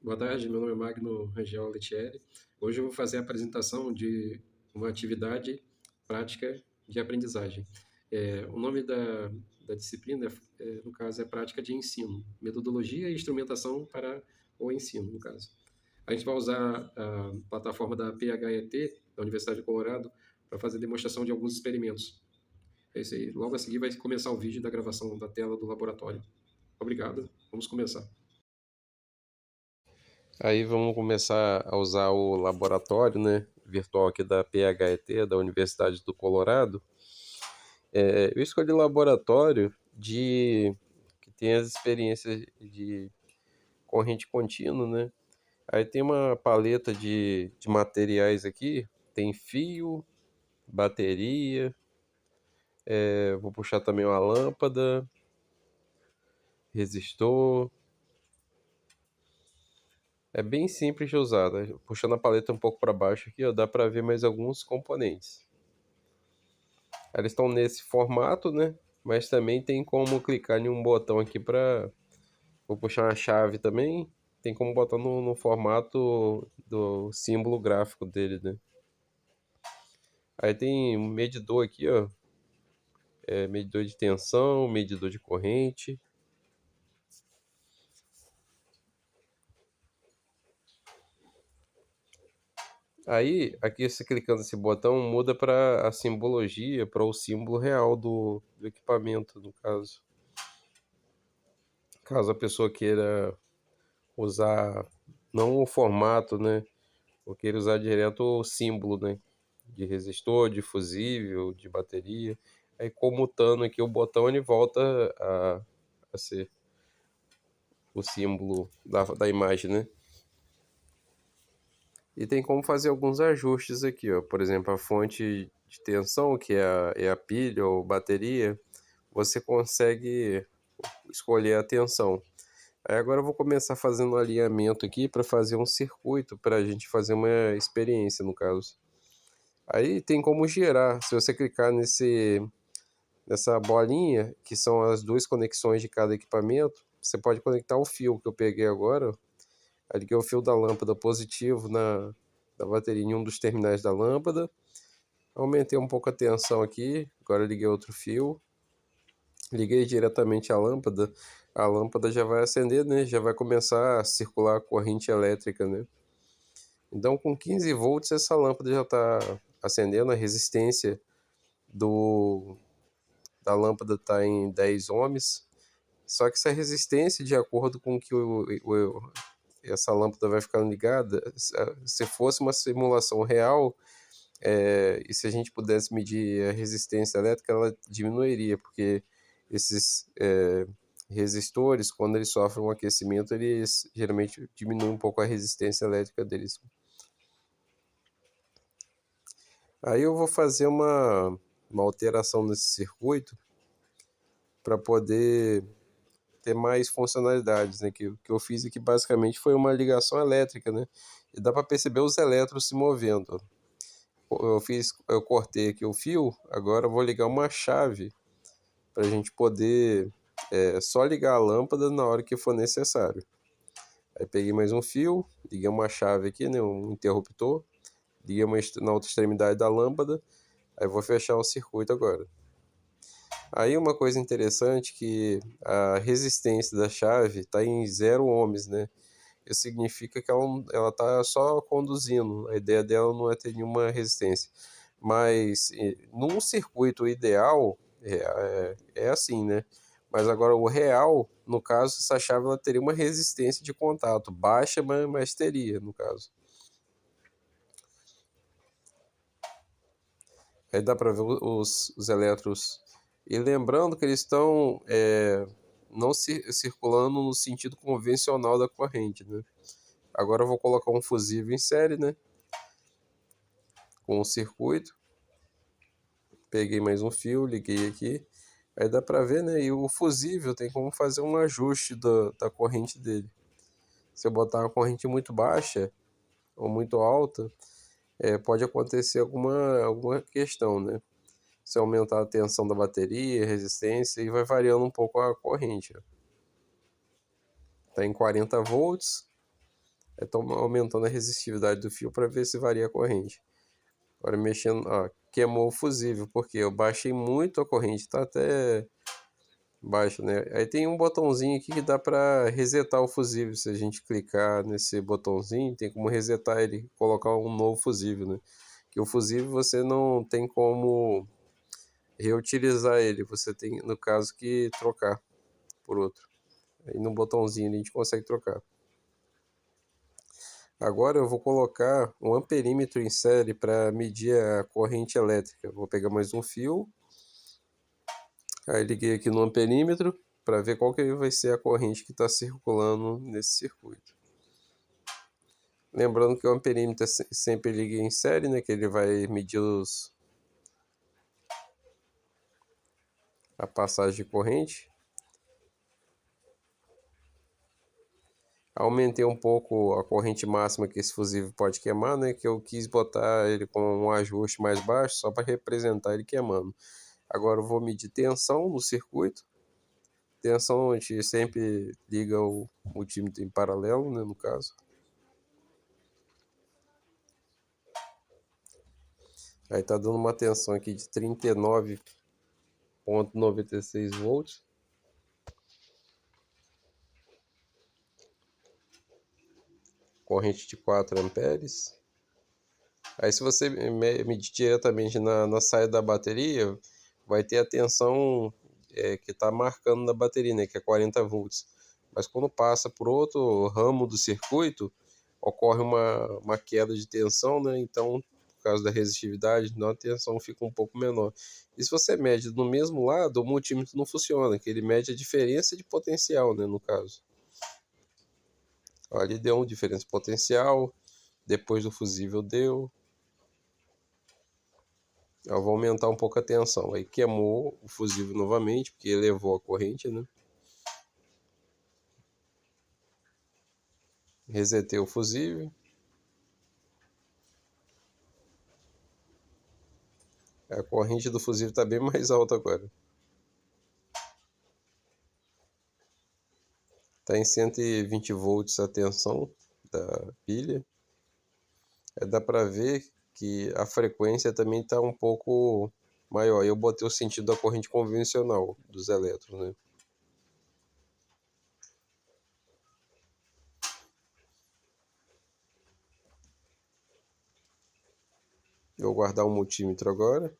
Boa tarde, meu nome é Magno Rangel Lettieri. Hoje eu vou fazer a apresentação de uma atividade prática de aprendizagem. O nome da disciplina, no caso, é prática de ensino, metodologia e instrumentação para o ensino, no caso. A gente vai usar a plataforma da PHET, da Universidade do Colorado, para fazer demonstração de alguns experimentos. É isso aí. Logo a seguir vai começar o vídeo da gravação da tela do laboratório. Obrigado, vamos começar. Aí vamos começar a usar o laboratório, né, virtual aqui da PHET, da Universidade do Colorado. Eu escolhi laboratório que tem as experiências de corrente contínua, né? Aí tem uma paleta de materiais aqui, tem fio, bateria, vou puxar também uma lâmpada, resistor. É bem simples de usar, né? Puxando a paleta um pouco para baixo aqui, ó, dá para ver mais alguns componentes. Elas estão nesse formato, né? Mas também tem como clicar em um botão aqui para... Vou puxar uma chave também. Tem como botar no formato do símbolo gráfico dele, né? Aí tem um medidor aqui, ó. Medidor de tensão, medidor de corrente. Aí, aqui você clicando nesse botão, muda para a simbologia, para o símbolo real do equipamento, no caso. Caso a pessoa queira usar não o formato, né? Eu queria usar direto o símbolo, né? De resistor, de fusível, de bateria. Aí comutando aqui o botão, ele volta a ser o símbolo da imagem, né? E tem como fazer alguns ajustes aqui, ó. Por exemplo, a fonte de tensão, que é a pilha ou bateria, você consegue escolher a tensão. Aí agora eu vou começar fazendo um alinhamento aqui para fazer um circuito para a gente fazer uma experiência, no caso. Aí tem como girar. Se você clicar nessa bolinha, que são as duas conexões de cada equipamento, você pode conectar o fio que eu peguei agora. Aí liguei o fio da lâmpada positivo da bateria em um dos terminais da lâmpada. Aumentei um pouco a tensão aqui. Agora liguei outro fio. Liguei diretamente a lâmpada já vai acender, né? Já vai começar a circular a corrente elétrica, né? Então, com 15 volts, essa lâmpada já está acendendo. A resistência do, da lâmpada está em 10 ohms. Só que essa resistência, de acordo com que essa lâmpada vai ficando ligada, se fosse uma simulação real, e se a gente pudesse medir a resistência elétrica, ela diminuiria, porque esses resistores, quando eles sofrem um aquecimento, eles geralmente diminuem um pouco a resistência elétrica deles. Aí eu vou fazer uma alteração nesse circuito para poder ter mais funcionalidades, né? Que o que eu fiz aqui basicamente foi uma ligação elétrica, né? E dá para perceber os elétrons se movendo. Eu cortei aqui o fio, agora eu vou ligar uma chave para a gente poder só ligar a lâmpada na hora que for necessário. Aí peguei mais um fio, liguei uma chave aqui, né? Um interruptor, liguei na outra extremidade da lâmpada, aí vou fechar o circuito agora. Aí uma coisa interessante que a resistência da chave está em 0 ohms, né? Isso significa que ela está só conduzindo. A ideia dela não é ter nenhuma resistência. Mas num circuito ideal é assim, né? Mas agora o real, no caso, essa chave ela teria uma resistência de contato baixa, mas teria, no caso. Aí dá para ver os elétrons. E lembrando que eles estão não circulando no sentido convencional da corrente, né? Agora eu vou colocar um fusível em série, né? Com o circuito. Peguei mais um fio, liguei aqui. Aí dá para ver, né? E o fusível tem como fazer um ajuste da corrente dele. Se eu botar uma corrente muito baixa ou muito alta, pode acontecer alguma questão, né? Se aumentar a tensão da bateria, a resistência, e vai variando um pouco a corrente. Está em 40 volts. aumentando a resistividade do fio para ver se varia a corrente. Agora mexendo, ó, queimou o fusível, porque eu baixei muito a corrente, tá até baixa, né? Aí tem um botãozinho aqui que dá para resetar o fusível. Se a gente clicar nesse botãozinho, tem como resetar ele, colocar um novo fusível, né? Que o fusível você não tem como reutilizar ele, você tem, no caso, que trocar por outro. Aí no botãozinho a gente consegue trocar. Agora eu vou colocar um amperímetro em série para medir a corrente elétrica. Vou pegar mais um fio, aí liguei aqui no amperímetro para ver qual que vai ser a corrente que está circulando nesse circuito. Lembrando que o amperímetro sempre liga em série, né, que ele vai medir a passagem de corrente. Aumentei um pouco a corrente máxima que esse fusível pode queimar, né? Que eu quis botar ele com um ajuste mais baixo, só para representar ele queimando. Agora eu vou medir tensão no circuito. Tensão a gente sempre liga o multímetro em paralelo, né? No caso. Aí tá dando uma tensão aqui de 39,96 volts. Corrente de 4 amperes. Aí se você medir diretamente na saída da bateria, vai ter a tensão que está marcando na bateria, né, que é 40 volts. Mas quando passa por outro ramo do circuito, ocorre uma queda de tensão, né? Então, por causa da resistividade, então a tensão fica um pouco menor. E se você mede no mesmo lado, o multímetro não funciona, que ele mede a diferença de potencial, né, no caso. Ó, ali deu uma diferença de potencial, depois do fusível deu. Eu vou aumentar um pouco a tensão. Aí queimou o fusível novamente, porque elevou a corrente, né? Resetei o fusível. A corrente do fusível está bem mais alta agora. Está em 120 volts a tensão da pilha. Dá para ver que a frequência também está um pouco maior. Eu botei o sentido da corrente convencional dos elétrons, né? Eu vou guardar o multímetro agora.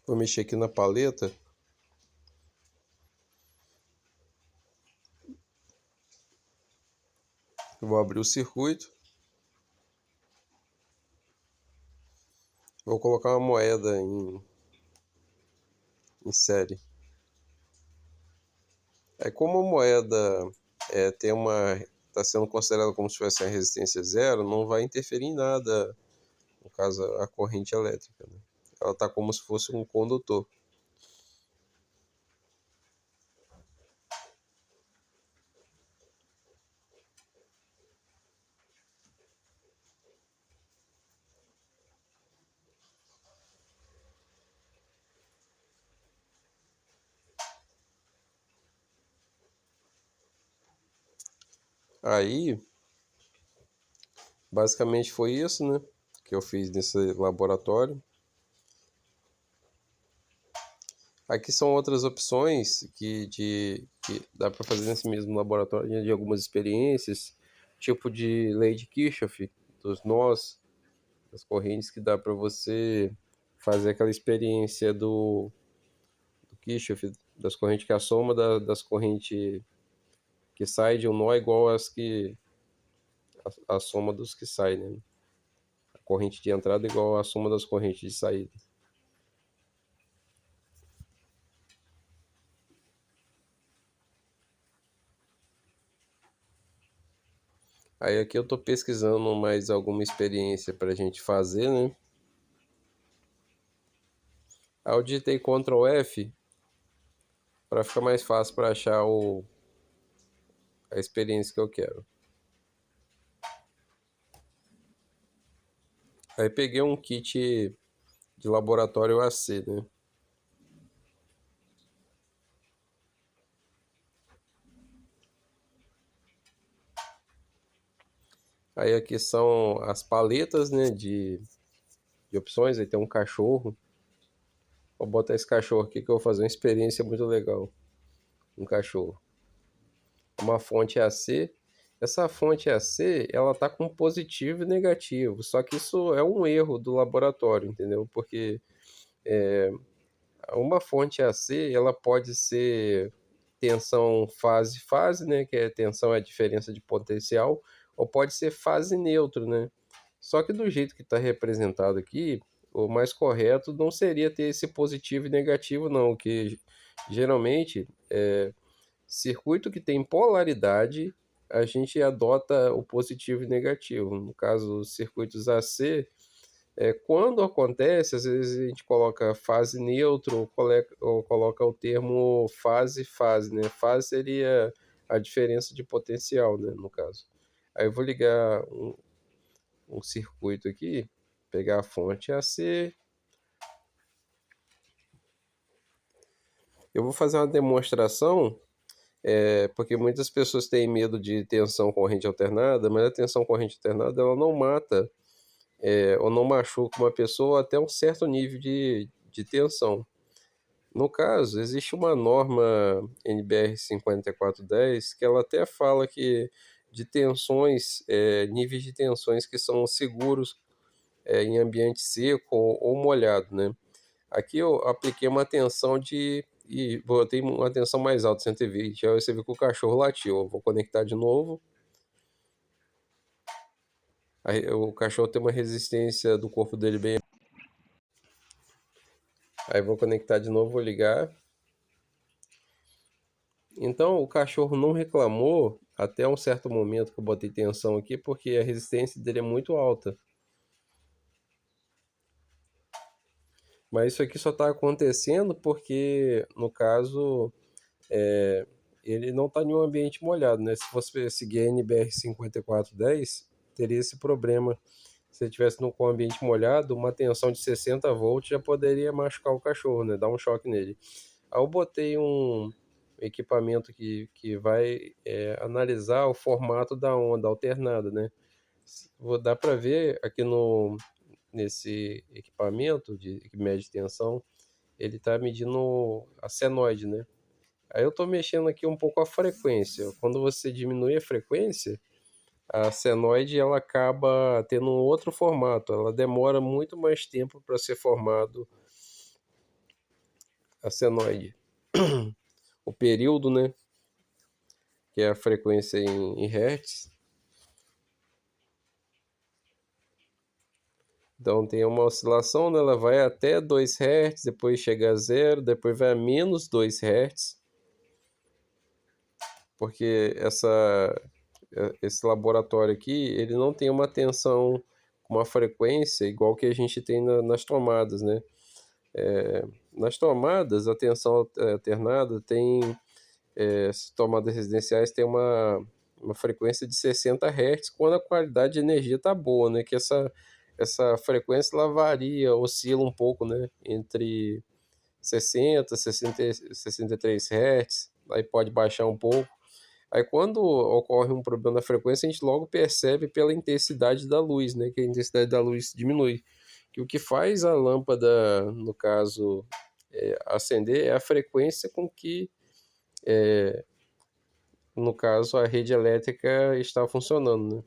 Vou mexer aqui na paleta. Vou abrir o circuito. Vou colocar uma moeda em série. Aí como a moeda está sendo considerada como se tivesse a resistência zero, não vai interferir em nada, no caso a corrente elétrica, né? Ela está como se fosse um condutor. Aí, basicamente foi isso, né, que eu fiz nesse laboratório. Aqui são outras opções que dá para fazer nesse mesmo laboratório, de algumas experiências, tipo de lei de Kirchhoff, dos nós, das correntes, que dá para você fazer aquela experiência do Kirchhoff, das correntes, que é a soma das correntes que sai de um nó é igual a soma dos que saem, né? A corrente de entrada é igual à soma das correntes de saída. Aí aqui eu estou pesquisando mais alguma experiência para a gente fazer, né? Aí eu digitei Ctrl F para ficar mais fácil para achar a experiência que eu quero. Aí peguei um kit de laboratório AC, né? Aí aqui são as paletas, né, de opções. Aí tem um cachorro. Vou botar esse cachorro aqui que eu vou fazer uma experiência muito legal. Um cachorro. Uma fonte AC. Essa fonte AC, ela tá com positivo e negativo. Só que isso é um erro do laboratório, entendeu? Porque uma fonte AC, ela pode ser tensão fase-fase, né? Que é tensão é a diferença de potencial, ou pode ser fase neutro, né? Só que do jeito que está representado aqui, o mais correto não seria ter esse positivo e negativo, não, que geralmente circuito que tem polaridade, a gente adota o positivo e negativo. No caso, os circuitos AC, quando acontece, às vezes a gente coloca fase neutro ou coloca o termo fase-fase, né? Fase seria a diferença de potencial, né, no caso. Aí eu vou ligar um circuito aqui, pegar a fonte AC. Eu vou fazer uma demonstração, porque muitas pessoas têm medo de tensão corrente alternada, mas a tensão corrente alternada ela não mata ou não machuca uma pessoa até um certo nível de tensão. No caso, existe uma norma NBR 5410 que ela até fala que de tensões, níveis de tensões que são seguros em ambiente seco ou molhado, né? Aqui eu apliquei uma tensão e botei uma tensão mais alta, 120. Aí você viu que o cachorro latiu. Eu vou conectar de novo. Aí, o cachorro tem uma resistência do corpo dele bem. Aí vou conectar de novo, vou ligar. Então o cachorro não reclamou até um certo momento que eu botei tensão aqui, porque a resistência dele é muito alta. Mas isso aqui só está acontecendo porque, no caso, ele não está em um ambiente molhado, né? Se você seguir a NBR 5410, teria esse problema. Se ele estivesse com um ambiente molhado, uma tensão de 60 volts já poderia machucar o cachorro, né? Dar um choque nele. Aí eu botei um equipamento que vai analisar o formato da onda alternada, né? Vou dar para ver aqui nesse equipamento que mede tensão, ele está medindo a senoide, né? Aí eu estou mexendo aqui um pouco a frequência. Quando você diminui a frequência, a senoide ela acaba tendo um outro formato. Ela demora muito mais tempo para ser formado a senoide. O período, né? Que é a frequência em hertz. Então tem uma oscilação, né? Ela vai até 2 Hz, depois chega a zero, depois vai a menos 2 Hz, porque esse laboratório aqui, ele não tem uma tensão com uma frequência igual que a gente tem nas tomadas, né? Nas tomadas, a tensão alternada tem, as tomadas residenciais tem uma frequência de 60 Hz quando a qualidade de energia está boa, né? Que essa frequência ela varia, oscila um pouco, né? Entre 60, 63 Hz, aí pode baixar um pouco. Aí quando ocorre um problema na frequência, a gente logo percebe pela intensidade da luz, né? Que a intensidade da luz diminui. Que o que faz a lâmpada, no caso, acender é a frequência com que, no caso, a rede elétrica está funcionando, né?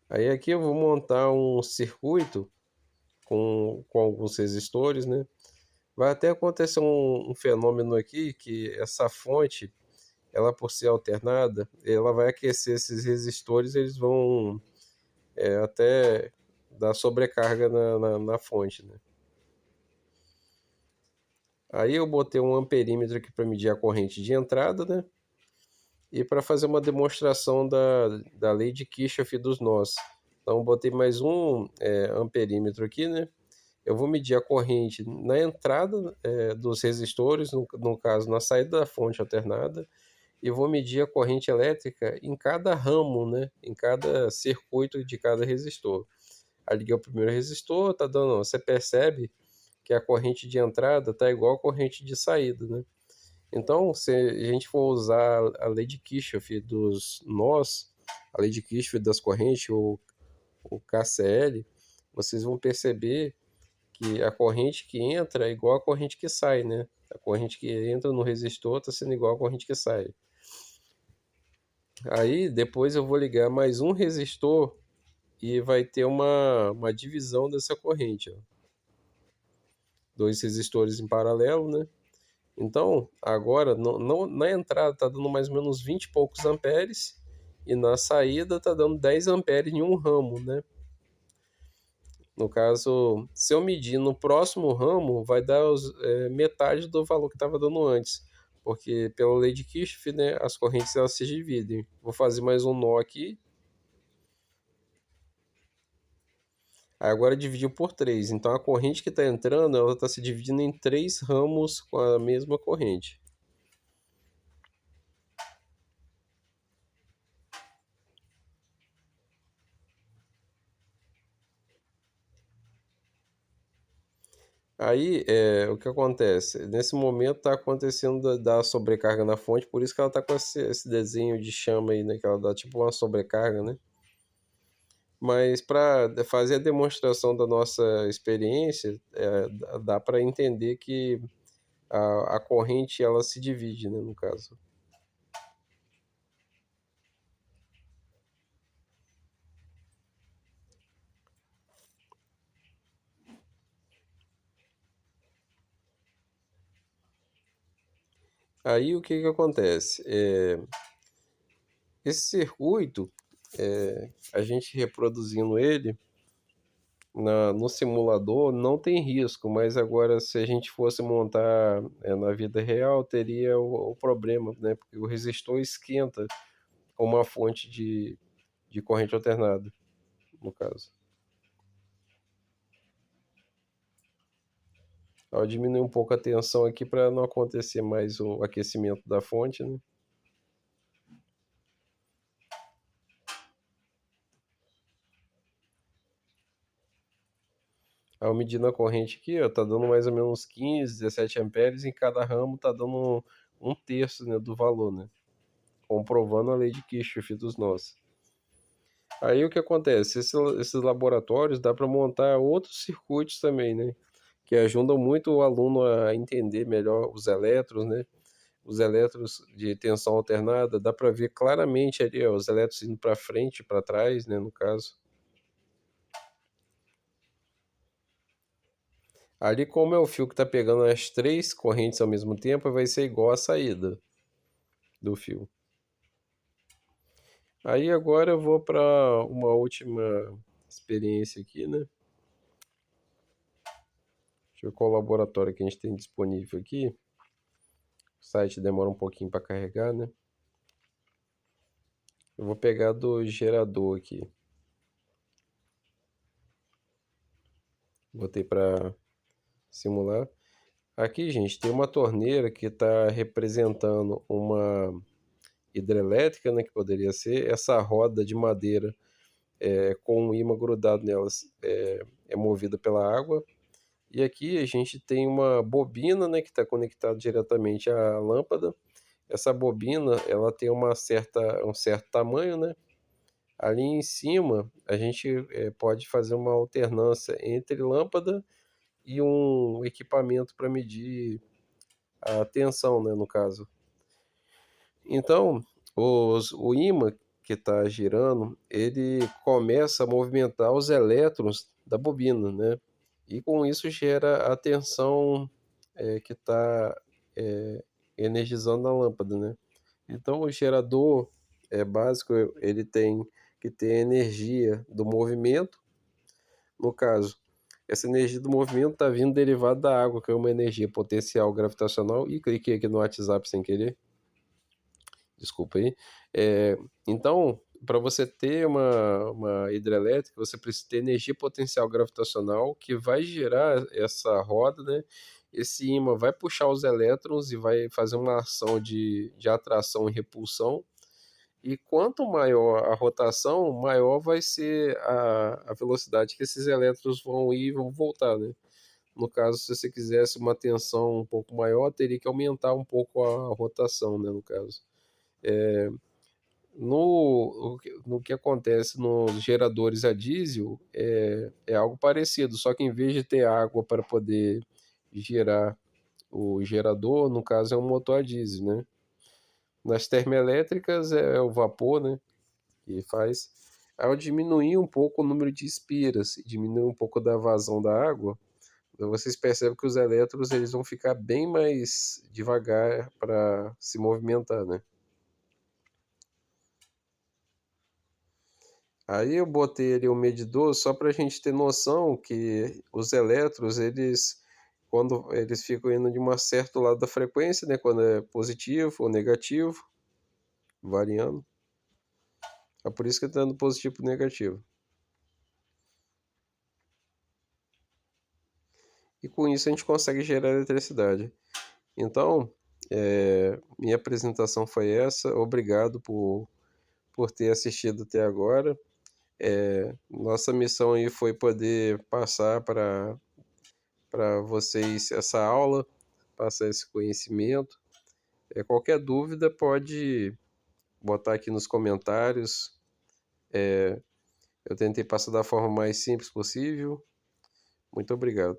Aí aqui eu vou montar um circuito com alguns resistores, né? Vai até acontecer um fenômeno aqui que essa fonte, ela por ser alternada, ela vai aquecer esses resistores, eles vão até dar sobrecarga na fonte, né? Aí eu botei um amperímetro aqui para medir a corrente de entrada, né? E para fazer uma demonstração da lei de Kirchhoff dos nós. Então botei mais um amperímetro aqui, né? Eu vou medir a corrente na entrada dos resistores, no caso na saída da fonte alternada, e vou medir a corrente elétrica em cada ramo, né? Em cada circuito de cada resistor. Aí liguei o primeiro resistor, tá dando, você percebe que a corrente de entrada tá igual a corrente de saída, né? Então, se a gente for usar a lei de Kirchhoff dos nós, a lei de Kirchhoff das correntes, o KCL, vocês vão perceber que a corrente que entra é igual à corrente que sai, né? A corrente que entra no resistor está sendo igual à corrente que sai. Aí depois eu vou ligar mais um resistor e vai ter uma divisão dessa corrente, ó. Dois resistores em paralelo, né? Então, agora na entrada está dando mais ou menos 20 e poucos amperes e na saída está dando 10 amperes em um ramo, né? No caso, se eu medir no próximo ramo, vai dar metade do valor que estava dando antes. Porque pela lei de Kirchhoff, né, as correntes elas se dividem. Vou fazer mais um nó aqui. Aí agora dividiu por 3. Então a corrente que está entrando, ela está se dividindo em 3 ramos com a mesma corrente. Aí, o que acontece? Nesse momento está acontecendo da sobrecarga na fonte, por isso que ela está com esse desenho de chama aí, né? Que ela dá tipo uma sobrecarga, né? Mas para fazer a demonstração da nossa experiência, dá para entender que a corrente ela se divide, né, no caso. Aí o que que acontece? Esse circuito, a gente reproduzindo ele no simulador não tem risco, mas agora se a gente fosse montar na vida real, teria o problema, né? Porque o resistor esquenta com uma fonte de corrente alternada, no caso. Ao diminuir um pouco a tensão aqui para não acontecer mais o aquecimento da fonte, né? Ao medir na corrente aqui, ó, tá dando mais ou menos 15, 17 amperes, em cada ramo tá dando um terço, né, do valor, né? Comprovando a lei de Kirchhoff dos nós. Aí o que acontece? Esses laboratórios dá para montar outros circuitos também, né? Que ajudam muito o aluno a entender melhor os elétrons, né? Os elétrons de tensão alternada, dá para ver claramente ali, ó, os elétrons indo para frente e para trás, né, no caso. Ali, como é o fio que está pegando as 3 correntes ao mesmo tempo, vai ser igual a saída do fio. Aí agora eu vou para uma última experiência aqui, né? Deixa eu ver qual laboratório que a gente tem disponível aqui. O site demora um pouquinho para carregar, né? Eu vou pegar do gerador aqui. Botei para simular. Aqui, gente, tem uma torneira que está representando uma hidrelétrica, né? Que poderia ser essa roda de madeira com um ímã grudado nelas é movida pela água. E aqui a gente tem uma bobina, né, que está conectada diretamente à lâmpada. Essa bobina ela tem um certo tamanho, né? Ali em cima a gente pode fazer uma alternância entre lâmpada e um equipamento para medir a tensão, né, no caso. Então, o ímã que está girando, ele começa a movimentar os elétrons da bobina, né? E com isso gera a tensão que está energizando a lâmpada, né? Então, o gerador básico, ele tem que ter energia do movimento. No caso, essa energia do movimento está vindo derivada da água, que é uma energia potencial gravitacional. E cliquei aqui no WhatsApp sem querer. Desculpa aí. Então, para você ter uma hidrelétrica, você precisa ter energia potencial gravitacional que vai gerar essa roda, né? Esse ímã vai puxar os elétrons e vai fazer uma ação de atração e repulsão. E quanto maior a rotação, maior vai ser a velocidade que esses elétrons vão ir e vão voltar, né? No caso, se você quisesse uma tensão um pouco maior, teria que aumentar um pouco a rotação, né, no caso. No que acontece nos geradores a diesel é algo parecido, só que em vez de ter água para poder gerar o gerador, no caso é um motor a diesel, né? Nas termoelétricas é o vapor, né? Que faz. Ao diminuir um pouco o número de espiras, diminuir um pouco da vazão da água, vocês percebem que os elétrons eles vão ficar bem mais devagar para se movimentar, né? Aí eu botei ali o medidor só para a gente ter noção que os elétrons, eles, quando eles ficam indo de um certo lado da frequência, né? Quando é positivo ou negativo, variando. É por isso que está dando positivo e negativo. E com isso a gente consegue gerar eletricidade. Então, minha apresentação foi essa. Obrigado por ter assistido até agora. Nossa missão aí foi poder passar para vocês essa aula, passar esse conhecimento. Qualquer dúvida pode botar aqui nos comentários. Eu tentei passar da forma mais simples possível. Muito obrigado.